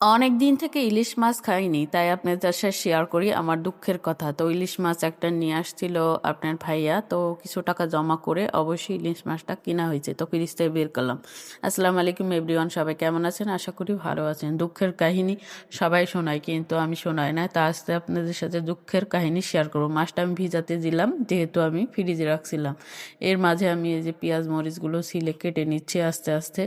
অনেক দিন থেকে ইলিশ মাছ খাইনি, তাই আপনাদের সাথে শেয়ার করি আমার দুঃখের কথা। তো ইলিশ মাছ একটা নিয়ে আসছিল আপনার ভাইয়া, তো কিছু টাকা জমা করে অবশ্যই ইলিশ মাছটা কিনা হয়েছে, তো ফ্রিজ থেকে বের করলাম। আসসালামু আলাইকুম এভরিওয়ান, সবাই কেমন আছেন? আশা করি ভালো আছেন। দুঃখের কাহিনী সবাই শোনায়, কিন্তু আমি শোনাই না, তা আজকে আপনাদের সাথে দুঃখের কাহিনী শেয়ার করবো। মাছটা আমি ভিজাতে দিলাম, যেহেতু আমি ফ্রিজে রাখছিলাম। এর মাঝে আমি এই যে পেঁয়াজ মরিচগুলো ছিলে কেটে নিচ্ছি আস্তে আস্তে,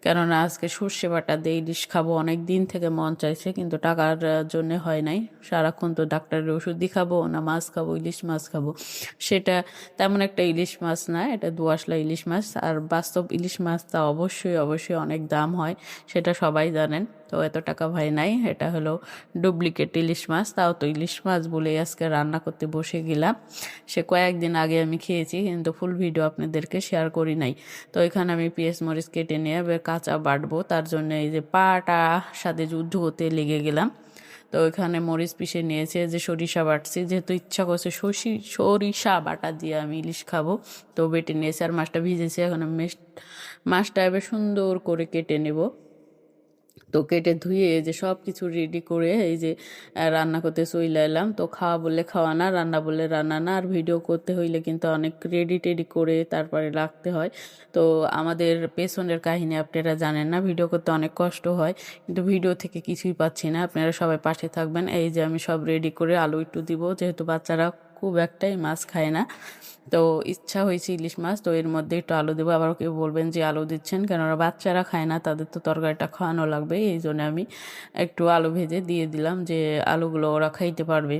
কেননা আজকে সর্ষে বাটা দিয়ে ইলিশ খাবো। অনেক দিন থেকে মন চাইছে, কিন্তু টাকার জন্য হয় নাই। সারাক্ষণ তো ডাক্তারের ওষুধই খাবো না মাছ খাবো, ইলিশ মাছ খাবো। সেটা তেমন একটা ইলিশ মাছ না, এটা দোআঁশলা ইলিশ মাছ। আর বাস্তব ইলিশ মাছটা অবশ্যই অবশ্যই অনেক দাম হয়, সেটা সবাই জানেন। তো এত টাকা ভাই নাই, এটা হলো ডুপ্লিকেট ইলিশ মাছ। তাও তো ইলিশ মাছ বলে আজকে রান্না করতে বসে গেলাম। সে কয়েকদিন আগে আমি খেয়েছি, কিন্তু ফুল ভিডিও আপনাদেরকে শেয়ার করি নাই। তো এখানে আমি পেঁয়াজ মরিচ কেটে নিয়ে এবার কাঁচা বাটবো, তার জন্য এই যে পাটা সাথে যুদ্ধ হতে লেগে গেলাম। তো এখানে মরিচ পিষে নিয়েছে, যে সরিষা বাটছি, যেহেতু ইচ্ছা করছে সরিষা বাটা দিয়ে আমি ইলিশ খাবো, তো বেটে নিয়েছে। আর মাছটা ভিজেছে, এখন আমি মাছটা এবার সুন্দর করে কেটে নেব। তো কেটে ধুয়ে এই যে সব কিছু রেডি করে এই যে রান্না করতে চলে এলাম। তো খাওয়া বললে খাওয়া না, রান্না বললে রান্না না। আর ভিডিও করতে হইলে কিন্তু অনেক রেডি টেডি করে তারপরে রাখতে হয়। তো আমাদের পেছনের কাহিনী আপনারা জানেন না, ভিডিও করতে অনেক কষ্ট হয়, কিন্তু ভিডিও থেকে কিছুই পাচ্ছি না। আপনারা সবাই পাশে থাকবেন। এই যে আমি সব রেডি করে আলু একটু দিব, যেহেতু বাচ্চারা খুব একটাই মাছ খায় না। তো ইচ্ছা হয়েছে ইলিশ মাছ, তো এর মধ্যে একটু আলু দেবো। আবার কেউ বলবেন যে আলু দিচ্ছেন কেন, ওরা বাচ্চারা খায় না, তাদের তো তরকারিটা খাওয়ানো লাগবে, এই জন্য আমি একটু আলু ভেজে দিয়ে দিলাম, যে আলুগুলো ওরা খাইতে পারবে।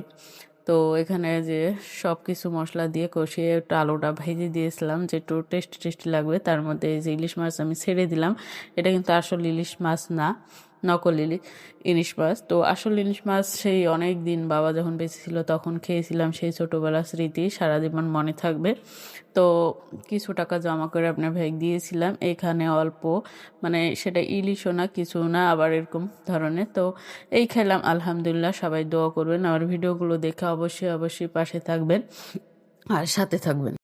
তো এখানে যে সব কিছু মশলা দিয়ে কষিয়ে একটু আলুটা ভেজে দিয়েছিলাম, যে একটু টেস্টি টেস্টি লাগবে। তার মধ্যে এই যে ইলিশ মাছ আমি ছেড়ে দিলাম। এটা কিন্তু আসল ইলিশ মাছ না, নকল ইলিশ মাছ। তো আসল ইলিশ মাছ সেই অনেক দিন বাবা যখন বেঁচে ছিল তখন খেয়েছিলাম, সেই ছোটোবেলার স্মৃতি সারা জীবন মনে থাকবে। তো কিছু টাকা জমা করে আপনার ভাই দিয়েছিলাম, এখানে অল্প, মানে সেটা ইলিশও না কিছু না, আবার এরকম ধরনের। তো এই খেলাম, আলহামদুলিল্লাহ। সবাই দোয়া করবেন, আমার ভিডিওগুলো দেখে অবশ্যই অবশ্যই পাশে থাকবেন আর সাথে থাকবেন।